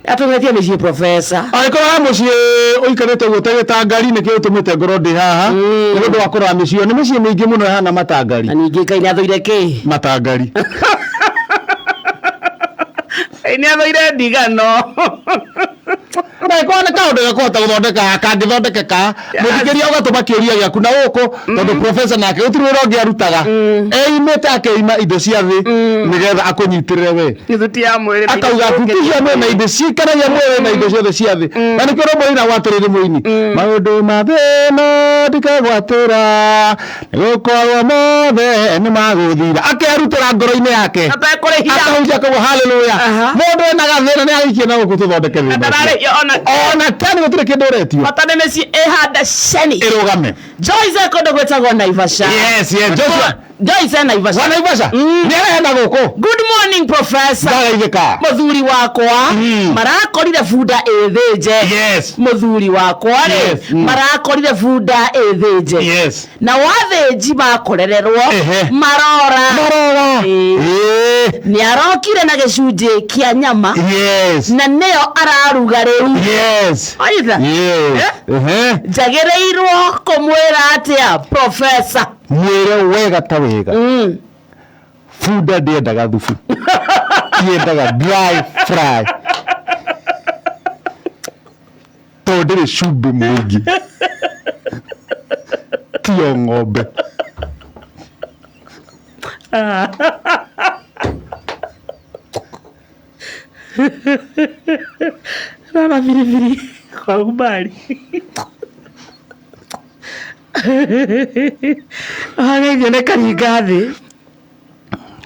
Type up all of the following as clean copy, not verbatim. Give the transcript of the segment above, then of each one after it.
Atumetie mĩciĩ professor. Agĩkorwo mũciĩ ũikarĩte guotege tangari nĩkĩo ũtũmĩte ngoro ndĩ haha. Nĩ ũndũ wa kũrora mĩciĩ nĩ mĩciĩ mĩingĩ mũno hana matangari. Na ningĩ Ngai nĩathũire kĩ? Matangari. Nĩathũire ndigano. Na ĩkorwo nĩ kaũndũ gakũhota gũthondeka kangĩthondekeka mũthikĩria ũgatũma kĩũria gĩaku na gũkũ tondũ professor nake gũtirĩ wĩra ũngĩ arutaga eimĩte akeima indo cia thĩ nĩgetha akũnyitĩrĩre we akauga kutihia mwena indo cikaragia mwena na indo ciothe cia thĩ na nĩkĩo mũina gwatĩrĩrĩ mũini maũndũ ma thĩno ndikagwatĩra nĩgũkorwo mothe nĩ magũthira akerutĩra ngoro-inĩ yake akahunjia akauga haleluya mũndũ ena gathĩna nĩ agĩikie na gũkũ tũthondeke thĩna ona tani gũtirĩ kĩndũ ũretio matane mĩciĩ ĩhanda ceni ĩrũgame Joyce kũndũ gwĩtagwo Naivasha. Yes Joyce Naivasha. Naivasha nĩ arenda gũkũ. Good morning professor. Ndagaithĩka. Mũthuri wakwa marakorire bunda ĩthĩnje. Yes. Mũthuri wakwa marakorire bunda ĩthĩnje. Yes. Na wathĩnji makorererwo marora. Nĩ arokire na gĩcunjĩ kĩa nyama. Yes. Na nĩyo araruga rĩu. Yes. Aitha. Yes. Njagĩrĩirwo kũmwĩra atĩa professor? Mwĩre wega ta wega. Bunda ndĩendaga thubu. Yendaga dry fry. Tondũ ndĩrĩ cumbĩ mũingĩ. Tio ng'ombe. Rara biribiri kwa umbali. Agethio nĩ Karingathi.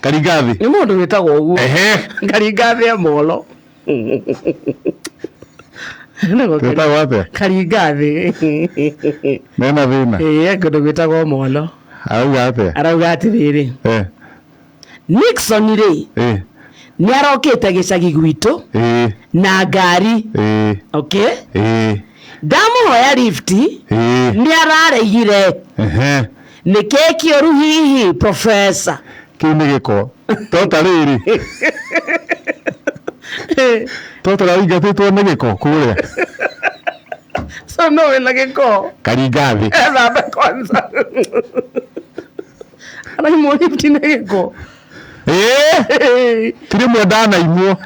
Karingathi nĩ mũndũ wĩtagwo ũguo. Karingathi Amolo. Wĩtagwo atĩa? Karingathi. Mena thĩna. Kũndũ gwĩtagwo Amolo. Arauga atĩa? Arauga atĩrĩrĩ. Nixon rĩ nĩ arokĩte gĩcagi gwitũ na ngari. Okay? Ndamuhoya lift nĩ araregire. Nĩkĩĩ kĩũru hihi professor? Kĩu nĩ gĩko. Tota rĩrĩ. Tota raingatĩtwo nĩ gĩko kũrĩa. So no wĩna gĩko. Karingathi. Ethambe kwanza. Araimwo lift nĩ gĩko. Tiri mwendana imwo.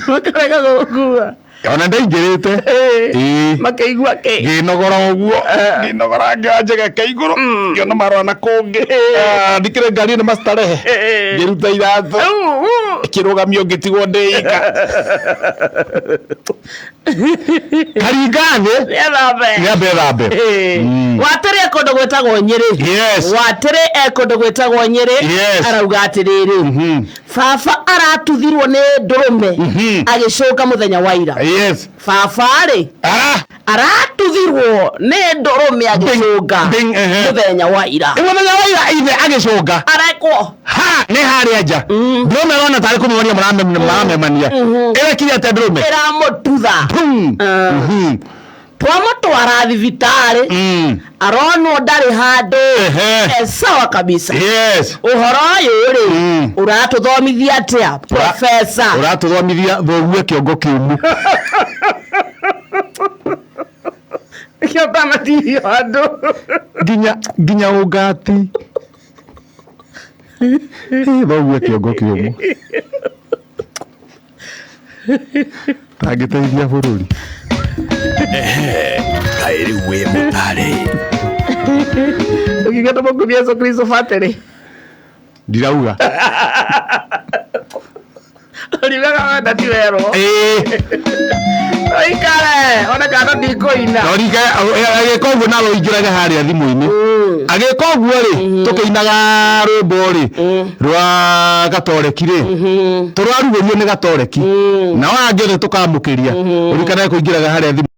Makarega gũkua. Ona ndaingĩrĩte. Makĩigua kĩ? Ngĩnogora ũguo. Ngĩnogora ngĩanjĩgeka igũrũ. Ngĩona marũa na kũngĩ. Ndikĩrĩ ngari nĩ mastarehe. Ngĩruta iratũ. Kĩrũgamio ngĩtigwo ndĩ ika. Karingathi. Nĩambe thambe. Watĩrĩ kũndũ gwĩtagwo Nyĩrĩ. Yes. Watĩrĩ kũndũ gwĩtagwo Nyĩrĩ. Yes. Arauga atĩrĩrĩ. Baba aratuthirwo nĩ ndũrũme agĩcoka mũthenya wa ira. Yes. Baba rĩ aratuthirwo nĩ ndũrũme agĩcoka mũthenya wa ira. Mũthenya wa ira ithe agĩcoka. Arekwo. Nĩ harĩa nja. Ndũrũme rona tarĩ kũmũmonia maramemania. Ĩrekire atĩa ndũrũme? Ĩramũtutha. Twamũtwara thibitarĩ aronwo ndarĩ handũ sawa kabisa. Yes. Ũhoro ũyũ rĩ ũratũthomithia atĩa professor? Ũratũthomithia thoguo kĩongo kĩũmu. Kĩo tamatirio andũ. Nginya ũngati. Thoguo kĩongo kĩũmu. Tangĩteithia bũrũri. Kaĩrĩ wĩ mũtarĩ. Ũkigata mũkũthia Yesu Kristo batĩrĩ. Ndirauga. Ũrigaga wenda ti werwo. Oikare, ona kana ndikũina. Agĩka ũguo na rũingĩrage harĩa thimũ-inĩ. Agĩka ũguo rĩ tũkĩinaga rwĩmbo rĩ rwa Gatoreki rĩ tũrarugũrio nĩ Gatoreki. Na wangĩ tũkamũkĩria. Ũrikanaga kũingĩraga harĩa thimũ.